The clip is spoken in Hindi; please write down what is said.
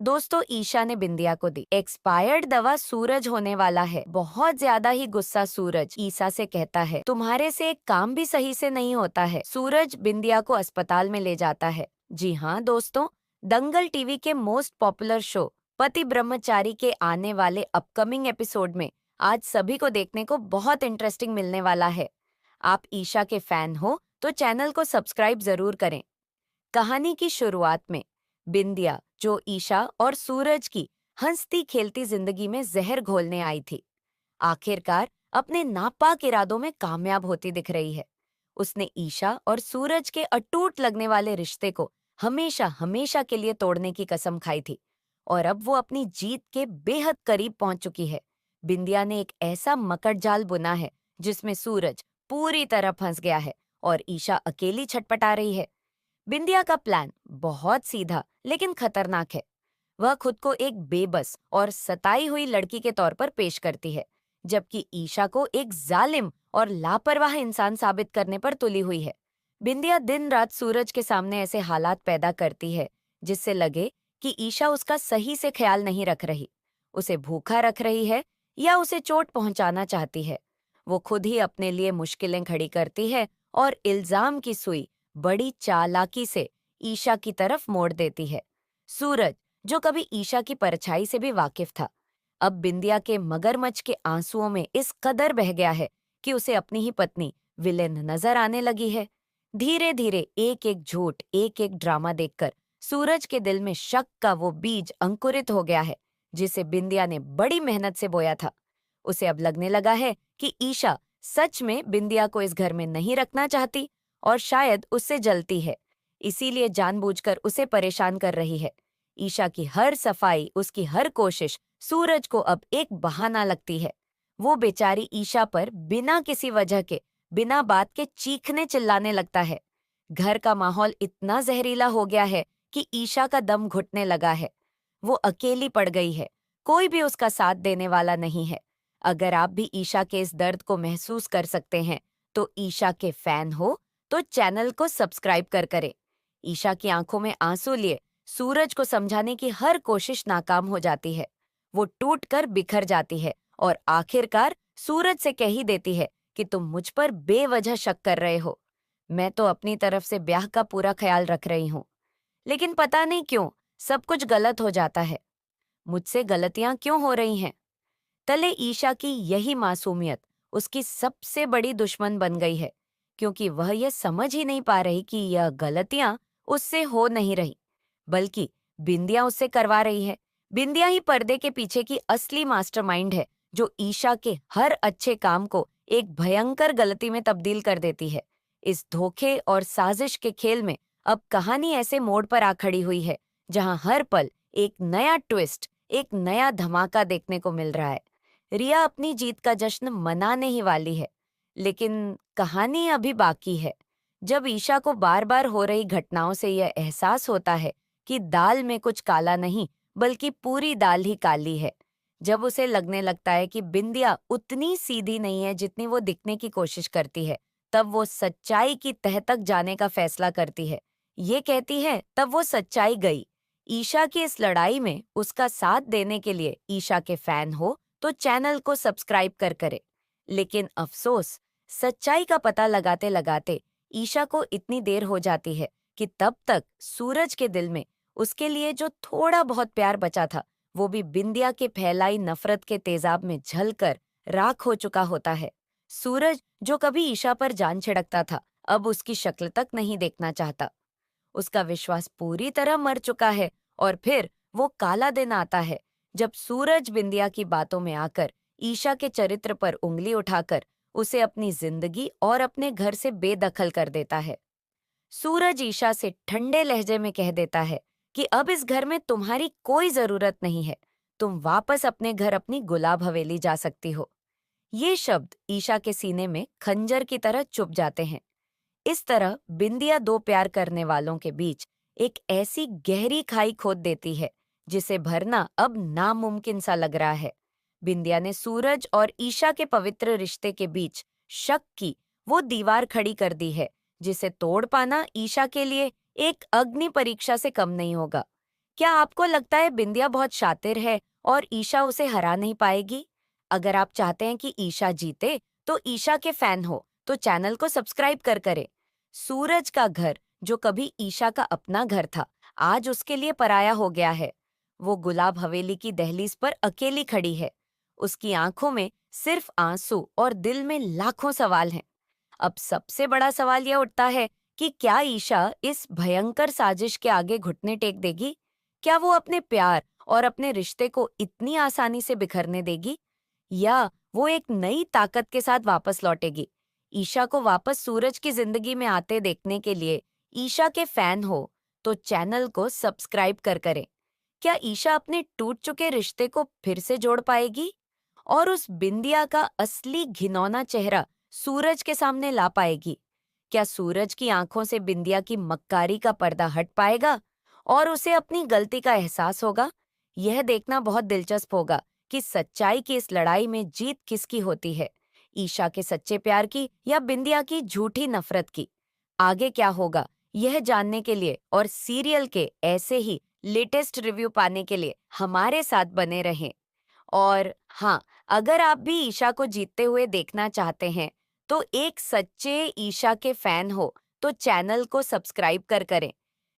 दोस्तों, ईशा ने बिंदिया को दी एक्सपायर्ड दवा। सूरज होने वाला है। बहुत ज्यादा ही गुस्सा सूरज ईशा से कहता है, तुम्हारे से एक काम भी सही से नहीं होता है। सूरज बिंदिया को अस्पताल में ले जाता है। जी हाँ दोस्तों, दंगल टीवी के मोस्ट पॉपुलर शो पति ब्रह्मचारी के आने वाले अपकमिंग एपिसोड में आज सभी को देखने को बहुत इंटरेस्टिंग मिलने वाला है। आप ईशा के फैन हो तो चैनल को सब्सक्राइब जरूर करें। कहानी की शुरुआत में बिंदिया, जो ईशा और सूरज की हंसती खेलती जिंदगी में जहर घोलने आई थी, आखिरकार अपने नापाक इरादों में कामयाब होती दिख रही है। उसने ईशा और सूरज के अटूट लगने वाले रिश्ते को हमेशा हमेशा के लिए तोड़ने की कसम खाई थी और अब वो अपनी जीत के बेहद करीब पहुंच चुकी है। बिंदिया ने एक ऐसा मकड़जाल बुना है जिसमें सूरज पूरी तरह फंस गया है और ईशा अकेली छटपटा रही है। बिंदिया का प्लान बहुत सीधा लेकिन खतरनाक है। वह खुद को एक बेबस और सताई हुई लड़की के तौर पर पेश करती है, जबकि ईशा को एक जालिम और लापरवाह इंसान साबित करने पर तुली हुई है। बिंदिया दिन रात सूरज के सामने ऐसे हालात पैदा करती है जिससे लगे कि ईशा उसका सही से ख्याल नहीं रख रही, उसे भूखा रख रही है या उसे चोट पहुंचाना चाहती है। वो खुद ही अपने लिए मुश्किलें खड़ी करती है और इल्जाम की सुई बड़ी चालाकी से ईशा की तरफ मोड़ देती है। सूरज, जो कभी ईशा की परछाई से भी वाकिफ था, अब बिंदिया के मगरमच्छ के आंसुओं में इस कदर बह गया है कि उसे अपनी ही पत्नी विलेन नजर आने लगी है। धीरे धीरे एक एक झूठ, एक एक ड्रामा देखकर सूरज के दिल में शक का वो बीज अंकुरित हो गया है जिसे बिंदिया ने बड़ी मेहनत से बोया था। उसे अब लगने लगा है कि ईशा सच में बिंदिया को इस घर में नहीं रखना चाहती और शायद उससे जलती है, इसीलिए जानबूझकर उसे परेशान कर रही है। ईशा की हर सफाई, उसकी हर कोशिश सूरज को अब एक बहाना लगती है। वो बेचारी ईशा पर बिना किसी वजह के, बिना बात के चीखने चिल्लाने लगता है। घर का माहौल इतना जहरीला हो गया है कि ईशा का दम घुटने लगा है। वो अकेली पड़ गई है, कोई भी उसका साथ देने वाला नहीं है। अगर आप भी ईशा के इस दर्द को महसूस कर सकते हैं तो ईशा के फैन हो तो चैनल को सब्सक्राइब करें। ईशा की आंखों में आंसू लिए सूरज को समझाने की हर कोशिश नाकाम हो जाती है। वो टूटकर बिखर जाती है और आखिरकार सूरज से कह ही देती है कि तुम मुझ पर बेवजह शक कर रहे हो। मैं तो अपनी तरफ से ब्याह का पूरा ख्याल रख रही हूँ, लेकिन पता नहीं क्यों सब कुछ गलत हो जाता है। मुझसे गलतियां क्यों हो रही हैं? तले ईशा की यही मासूमियत उसकी सबसे बड़ी दुश्मन बन गई है, क्योंकि वह यह समझ ही नहीं पा रही कि यह गलतियां उससे हो नहीं रही, बल्कि बिंदिया उससे करवा रही है। बिंदिया ही पर्दे के पीछे की असली मास्टरमाइंड है, जो ईशा के हर अच्छे काम को एक भयंकर गलती में तब्दील कर देती है। इस धोखे और साजिश के खेल में अब कहानी ऐसे मोड़ पर आ खड़ी हुई है जहां हर पल एक नया ट्विस्ट, एक नया धमाका देखने को मिल रहा है। रिया अपनी जीत का जश्न मनाने ही वाली है, लेकिन कहानी अभी बाकी है। जब ईशा को बार बार हो रही घटनाओं से यह एहसास होता है कि दाल में कुछ काला नहीं बल्कि पूरी दाल ही काली है, जब उसे लगने लगता है कि बिंदिया उतनी सीधी नहीं है जितनी वो दिखने की कोशिश करती है, तब वो सच्चाई की तह तक जाने का फैसला करती है। ये कहती है, तब वो सच्चाई गई। ईशा की इस लड़ाई में उसका साथ देने के लिए ईशा के फैन हो तो चैनल को सब्सक्राइब करें। लेकिन अफसोस, सच्चाई का पता लगाते लगाते ईशा को इतनी देर हो जाती है कि तब तक सूरज के दिल में उसके लिए जो थोड़ा बहुत प्यार बचा था, वो भी बिंदिया के फैलाई नफरत के तेजाब में झलकर राख हो चुका होता है। सूरज, जो कभी ईशा पर जान छिड़कता था, अब उसकी शक्ल तक नहीं देखना चाहता। उसका विश्वास पूरी तरह मर चुका है और फिर वो काला दिन आता है जब सूरज बिंदिया की बातों में आकर ईशा के चरित्र पर उंगली उठाकर उसे अपनी जिंदगी और अपने घर से बेदखल कर देता है। सूरज ईशा से ठंडे लहजे में कह देता है कि अब इस घर में तुम्हारी कोई जरूरत नहीं है, तुम वापस अपने घर अपनी गुलाब हवेली जा सकती हो। ये शब्द ईशा के सीने में खंजर की तरह चुभ जाते हैं। इस तरह बिंदिया दो प्यार करने वालों के बीच एक ऐसी गहरी खाई खोद देती है जिसे भरना अब नामुमकिन सा लग रहा है। बिंदिया ने सूरज और ईशा के पवित्र रिश्ते के बीच शक की वो दीवार खड़ी कर दी है जिसे तोड़ पाना ईशा के लिए एक अग्नि परीक्षा से कम नहीं होगा। क्या आपको लगता है बिंदिया बहुत शातिर है और ईशा उसे हरा नहीं पाएगी? अगर आप चाहते हैं कि ईशा जीते, तो ईशा के फैन हो, तो चैनल को सब्सक्राइब कर करें। सूरज का घर, जो कभी ईशा का अपना घर था, आज उसके लिए पराया हो गया है। वो गुलाब हवेली की दहलीज पर अकेली खड़ी है। उसकी आंखों में सिर्फ आंसू और दिल में लाखों सवाल हैं। अब सबसे बड़ा सवाल यह उठता है कि क्या ईशा इस भयंकर साजिश के आगे घुटने टेक देगी? क्या वो अपने प्यार और अपने रिश्ते को इतनी आसानी से बिखरने देगी? या वो एक नई ताकत के साथ वापस लौटेगी? ईशा को वापस सूरज की जिंदगी में आते देखने के लिए ईशा के फैन हो, तो चैनल को सब्सक्राइब कर करें। क्या ईशा अपने टूट चुके रिश्ते को फिर से जोड़ पाएगी? और उस बिंदिया का असली घिनौना चेहरा सूरज के सामने ला पाएगी? क्या सूरज की आंखों से बिंदिया की मक्कारी का पर्दा हट पाएगा और उसे अपनी गलती का एहसास होगा? यह देखना बहुत दिलचस्प होगा कि सच्चाई की इस लड़ाई में जीत किसकी होती है, ईशा के सच्चे प्यार की या बिंदिया की झूठी नफरत की। आगे क्या होगा, यह जानने के लिए और सीरियल के ऐसे ही लेटेस्ट रिव्यू पाने के लिए हमारे साथ बने रहें। और हाँ, अगर आप भी ईशा को जीतते हुए देखना चाहते हैं, तो एक सच्चे ईशा के फैन हो, तो चैनल को सब्सक्राइब कर करें।